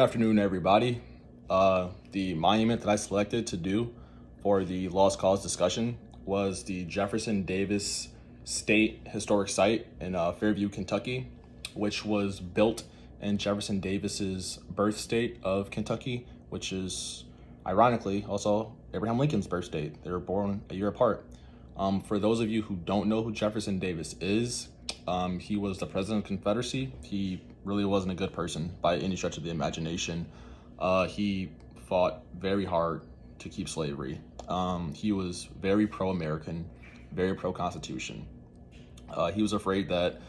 Good afternoon, everybody. The monument that I selected to do for the Lost Cause discussion was the Jefferson Davis State Historic Site in Fairview, Kentucky, which was built in Jefferson Davis's birth state of Kentucky, which is ironically also Abraham Lincoln's birth state. They were born a year apart. For those of you who don't know who Jefferson Davis is, he was the president of the Confederacy. He really wasn't a good person by any stretch of the imagination. He fought very hard to keep slavery. He was very pro-American, very pro-Constitution. He was afraid that,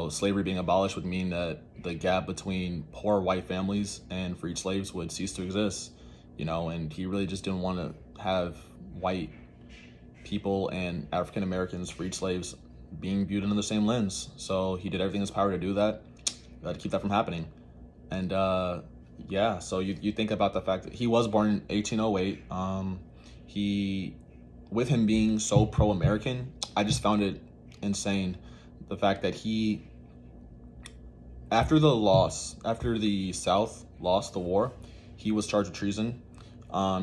slavery being abolished would mean that the gap between poor white families and freed slaves would cease to exist, and he really just didn't want to have white people and African Americans, freed slaves, being viewed under the same lens. So he did everything in his power to do that, to keep that from happening. And so you think about the fact that he was born in 1808. With him being so pro-American, I just found it insane, the fact that after the South lost the war, he was charged with treason.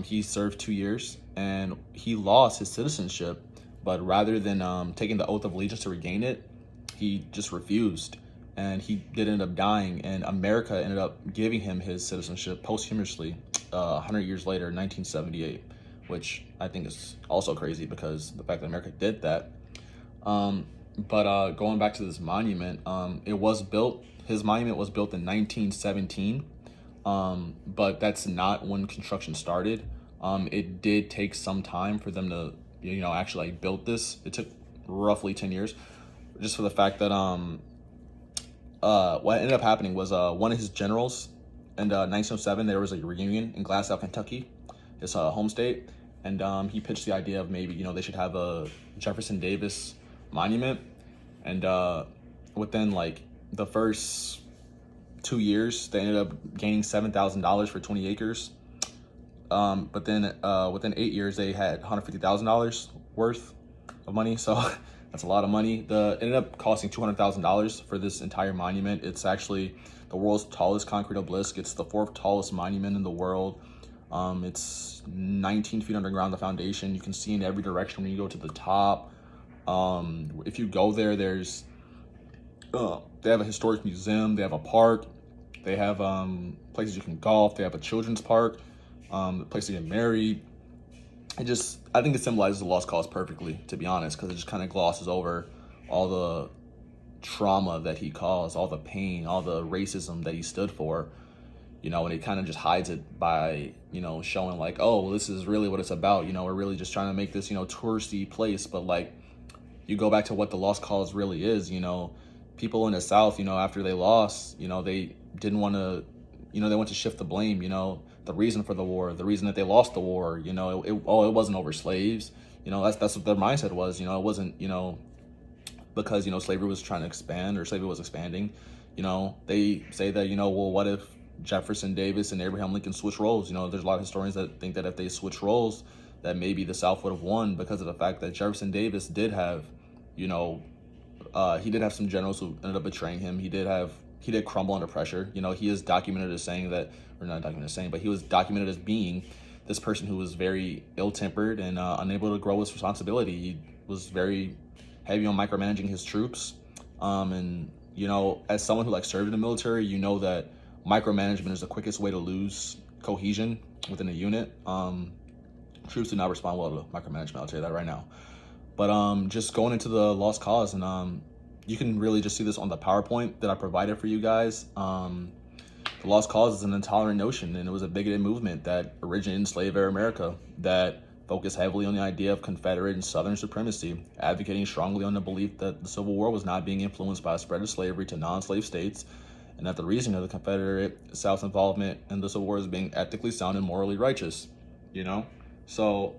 He served 2 years and he lost his citizenship, but rather than taking the oath of allegiance to regain it, he just refused, and he did end up dying, and America ended up giving him his citizenship posthumously 100 years later in 1978, which I think is also crazy because the fact that America did that. But going back to this monument, his monument was built in 1917, but that's not when construction started. It did take some time for them to, actually build this. It took roughly 10 years, just for the fact that what ended up happening was one of his generals in 1907, there was a reunion in Glasgow, Kentucky, his home state, and he pitched the idea of maybe they should have a Jefferson Davis monument, and within the first 2 years they ended up gaining $7,000 for 20 acres. But then within 8 years they had $150,000 worth of money, so that's a lot of money. It ended up costing $200,000 for this entire monument. It's actually the world's tallest concrete obelisk. It's the fourth tallest monument in the world. It's 19 feet underground, the foundation. You can see in every direction when you go to the top. If you go there, they have a historic museum, they have a park, they have places you can golf, they have a children's park, a place to get married. I think it symbolizes the lost cause perfectly, to be honest, because it just kind of glosses over all the trauma that he caused, all the pain, all the racism that he stood for, and it kind of just hides it by, showing this is really what it's about. We're really just trying to make this, touristy place. But you go back to what the lost cause really is, people in the South, after they lost, they didn't want to, they want to shift the blame, the reason for the war, the reason that they lost the war, it wasn't over slaves. That's what their mindset was. It wasn't, because, slavery was trying to expand, or slavery was expanding. They say that, what if Jefferson Davis and Abraham Lincoln switch roles? There's a lot of historians that think that if they switch roles, that maybe the South would have won, because of the fact that Jefferson Davis did have, he did have some generals who ended up betraying him. He did crumble under pressure. He is documented as saying that, or not documented as saying, but he was documented as being this person who was very ill-tempered and unable to grow his responsibility. He was very heavy on micromanaging his troops. And, as someone who served in the military, that micromanagement is the quickest way to lose cohesion within a unit. Troops do not respond well to micromanagement, I'll tell you that right now. But just going into the lost cause, and you can really just see this on the PowerPoint that I provided for you guys. The lost cause is an intolerant notion, and it was a bigoted movement that originated in slave-era America that focused heavily on the idea of Confederate and Southern supremacy, advocating strongly on the belief that the Civil War was not being influenced by a spread of slavery to non-slave states, and that the reason of the Confederate South's involvement in the Civil War is being ethically sound and morally righteous. So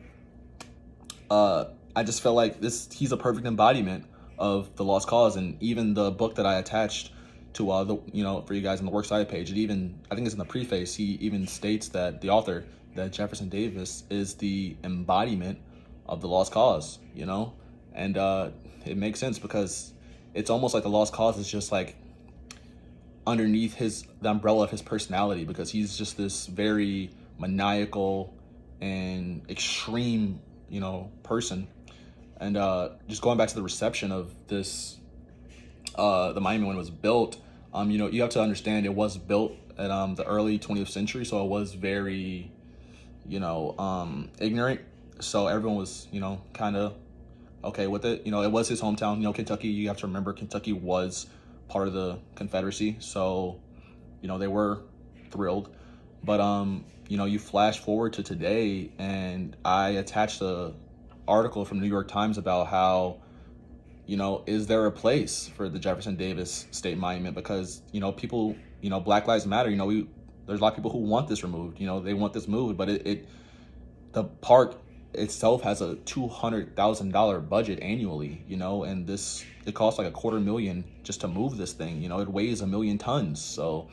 I just felt like he's a perfect embodiment of the lost cause. And even the book that I attached to for you guys on the works cited page, I think it's in the preface, he even states that the author, that Jefferson Davis is the embodiment of the lost cause, and it makes sense, because it's almost like the lost cause is just underneath the umbrella of his personality, because he's just this very maniacal and extreme, person. And just going back to the reception of this, the monument when it was built, you have to understand it was built at the early 20th century, so it was very, ignorant. So everyone was, kind of okay with it. It was his hometown. Kentucky. You have to remember Kentucky was part of the Confederacy, so they were thrilled. But you flash forward to today, and I attached a article from New York Times about how, is there a place for the Jefferson Davis State Monument? Because, people, Black Lives Matter, there's a lot of people who want this removed, they want this moved, but the park itself has a $200,000 budget annually, and it costs like $250,000 just to move this thing. It weighs 1,000,000 tons, so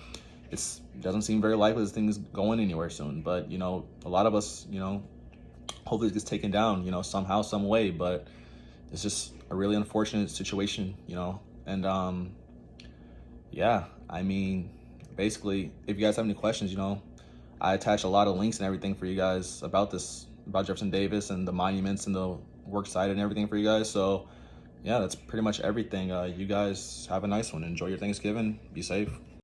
it doesn't seem very likely this thing's going anywhere soon. But a lot of us, hopefully it gets taken down, somehow, some way. But it's just a really unfortunate situation, and yeah, I mean, basically, if you guys have any questions, I attach a lot of links and everything for you guys about Jefferson Davis and the monuments and the work site and everything for you guys. So yeah, that's pretty much everything. You guys have a nice one. Enjoy your Thanksgiving. Be safe.